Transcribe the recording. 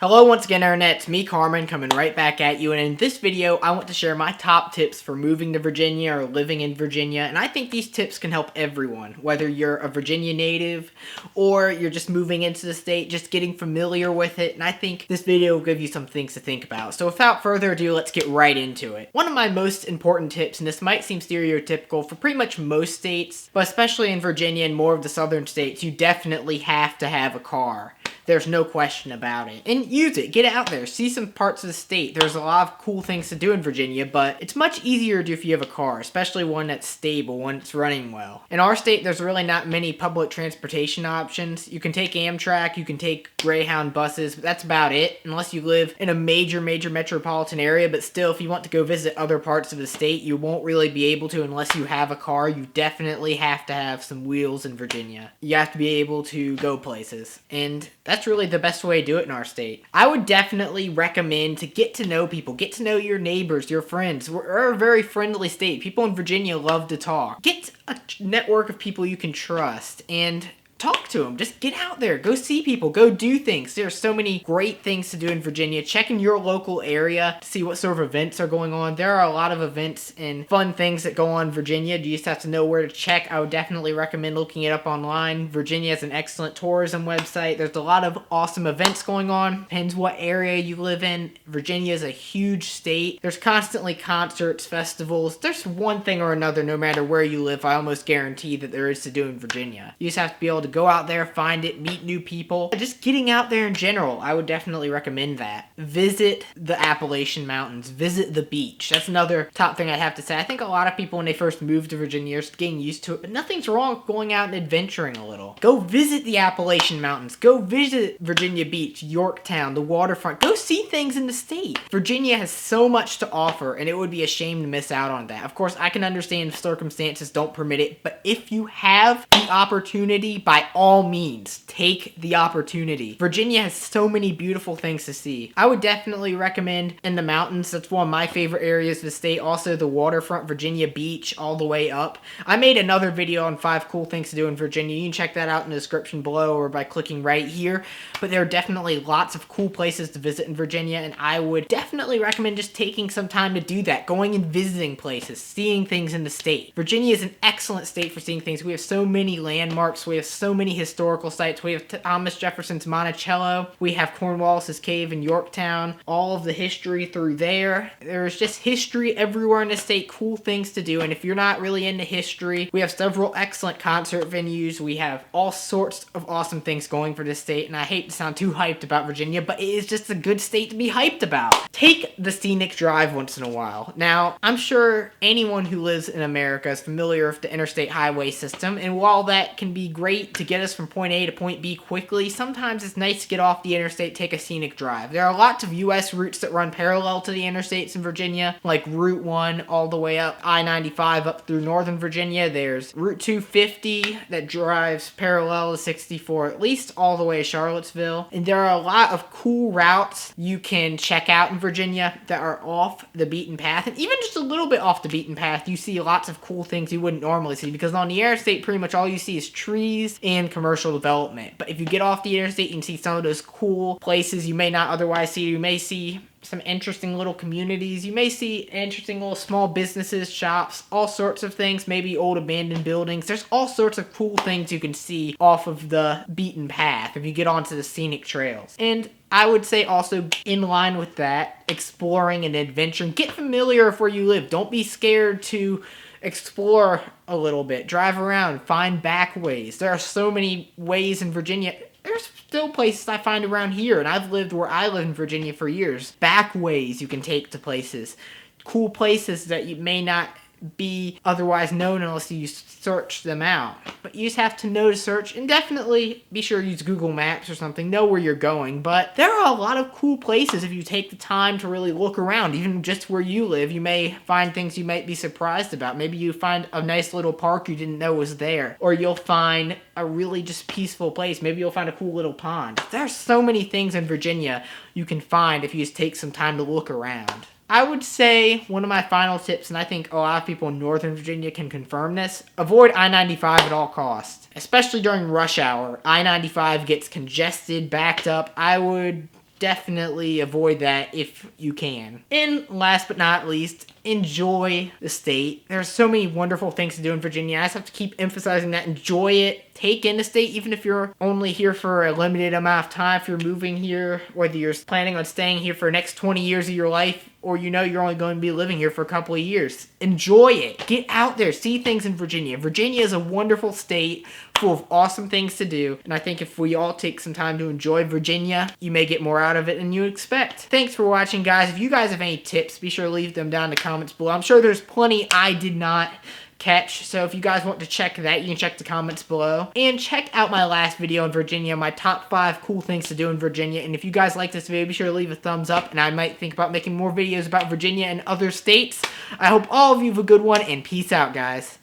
Hello once again, Internet. It's me, Carmen, coming right back at you, and in this video, I want to share my top tips for moving to Virginia or living in Virginia, and I think these tips can help everyone, whether you're a Virginia native or you're just moving into the state, just getting familiar with it, and I think this video will give you some things to think about. So without further ado, let's get right into it. One of my most important tips, and this might seem stereotypical for pretty much most states, but especially in Virginia and more of the southern states, you definitely have to have a car. There's no question about it. And use it. Get out there. See some parts of the state. There's a lot of cool things to do in Virginia, but it's much easier to do if you have a car, especially one that's stable, one that's running well. In our state, there's really not many public transportation options. You can take Amtrak, you can take Greyhound buses, but that's about it, unless you live in a major metropolitan area. But still, if you want to go visit other parts of the state, you won't really be able to unless you have a car. You definitely have to have some wheels in Virginia. You have to be able to go places. And that's really the best way to do it in our state. I would definitely recommend to get to know people. Get to know your neighbors, your friends. We're a very friendly state. People in Virginia love to talk. Get a network of people you can trust and talk to them. Just get out there. Go see people. Go do things. There are so many great things to do in Virginia. Check in your local area to see what sort of events are going on. There are a lot of events and fun things that go on in Virginia. You just have to know where to check. I would definitely recommend looking it up online. Virginia has an excellent tourism website. There's a lot of awesome events going on. Depends what area you live in. Virginia is a huge state. There's constantly concerts, festivals. There's one thing or another, no matter where you live, I almost guarantee that there is to do in Virginia. You just have to be able to go out there, find it, meet new people. Just getting out there in general, I would definitely recommend that. Visit the Appalachian Mountains. Visit the beach. That's another top thing I'd have to say. I think a lot of people when they first move to Virginia are getting used to it, but nothing's wrong with going out and adventuring a little. Go visit the Appalachian Mountains. Go visit Virginia Beach, Yorktown, the waterfront. Go see things in the state. Virginia has so much to offer, and it would be a shame to miss out on that. Of course, I can understand if circumstances don't permit it, but if you have the opportunity, by all means, take the opportunity. Virginia has so many beautiful things to see. I would definitely recommend in the mountains. That's one of my favorite areas of the state. Also, the waterfront, Virginia Beach, all the way up. I made another video on 5 cool things to do in Virginia. You can check that out in the description below or by clicking right here. But there are definitely lots of cool places to visit in Virginia, and I would definitely recommend just taking some time to do that. Going and visiting places, seeing things in the state. Virginia is an excellent state for seeing things. We have so many landmarks. We have so many historical sites. We have Thomas Jefferson's Monticello. We have Cornwallis's Cave in Yorktown. All of the history through there. There's just history everywhere in the state. Cool things to do. And if you're not really into history, we have several excellent concert venues. We have all sorts of awesome things going for this state. And I hate to sound too hyped about Virginia, but it is just a good state to be hyped about. Take the Scenic Drive once in a while. Now, I'm sure anyone who lives in America is familiar with the interstate highway system. And while that can be great to get us from point A to point B quickly, sometimes it's nice to get off the interstate, take a scenic drive. There are lots of U.S. routes that run parallel to the interstates in Virginia, like Route 1 all the way up I-95 up through Northern Virginia. There's Route 250 that drives parallel to 64, at least all the way to Charlottesville. And there are a lot of cool routes you can check out in Virginia that are off the beaten path. And even just a little bit off the beaten path, you see lots of cool things you wouldn't normally see, because on the interstate, pretty much all you see is trees and commercial development. But if you get off the interstate, you can see some of those cool places you may not otherwise see. You may see some interesting little communities. You may see interesting little small businesses, shops, all sorts of things, maybe old abandoned buildings. There's all sorts of cool things you can see off of the beaten path if you get onto the scenic trails. And I would say also, in line with that, exploring and adventuring. Get familiar with where you live. Don't be scared to explore a little bit. Drive around. Find back ways. There are so many ways in Virginia. There's still places I find around here, and I've lived where I live in Virginia for years. Back ways you can take to places. Cool places that you may not be otherwise known unless you search them out. But you just have to know to search, and definitely be sure to use Google Maps or something, know where you're going. But there are a lot of cool places if you take the time to really look around. Even just where you live, you may find things you might be surprised about. Maybe you find a nice little park you didn't know was there, or you'll find a really just peaceful place. Maybe you'll find a cool little pond. There are so many things in Virginia you can find if you just take some time to look around. I would say one of my final tips, and I think a lot of people in Northern Virginia can confirm this, avoid I-95 at all costs. Especially during rush hour. I-95 gets congested, backed up. I would definitely avoid that if you can. And last but not least, enjoy the state. There's so many wonderful things to do in Virginia. I just have to keep emphasizing that. Enjoy it. Take in the state, even if you're only here for a limited amount of time. If you're moving here, whether you're planning on staying here for the next 20 years of your life, or you know you're only going to be living here for a couple of years. Enjoy it. Get out there. See things in Virginia. Virginia is a wonderful state full of awesome things to do. And I think if we all take some time to enjoy Virginia, you may get more out of it than you expect. Thanks for watching, guys. If you guys have any tips, be sure to leave them down in the comments below. I'm sure there's plenty I did not catch, so if you guys want to check that, you can check the comments below. And check out my last video in Virginia, my top 5 cool things to do in Virginia. And if you guys like this video, be sure to leave a thumbs up, and I might think about making more videos about Virginia and other states. I hope all of you have a good one, and peace out, guys.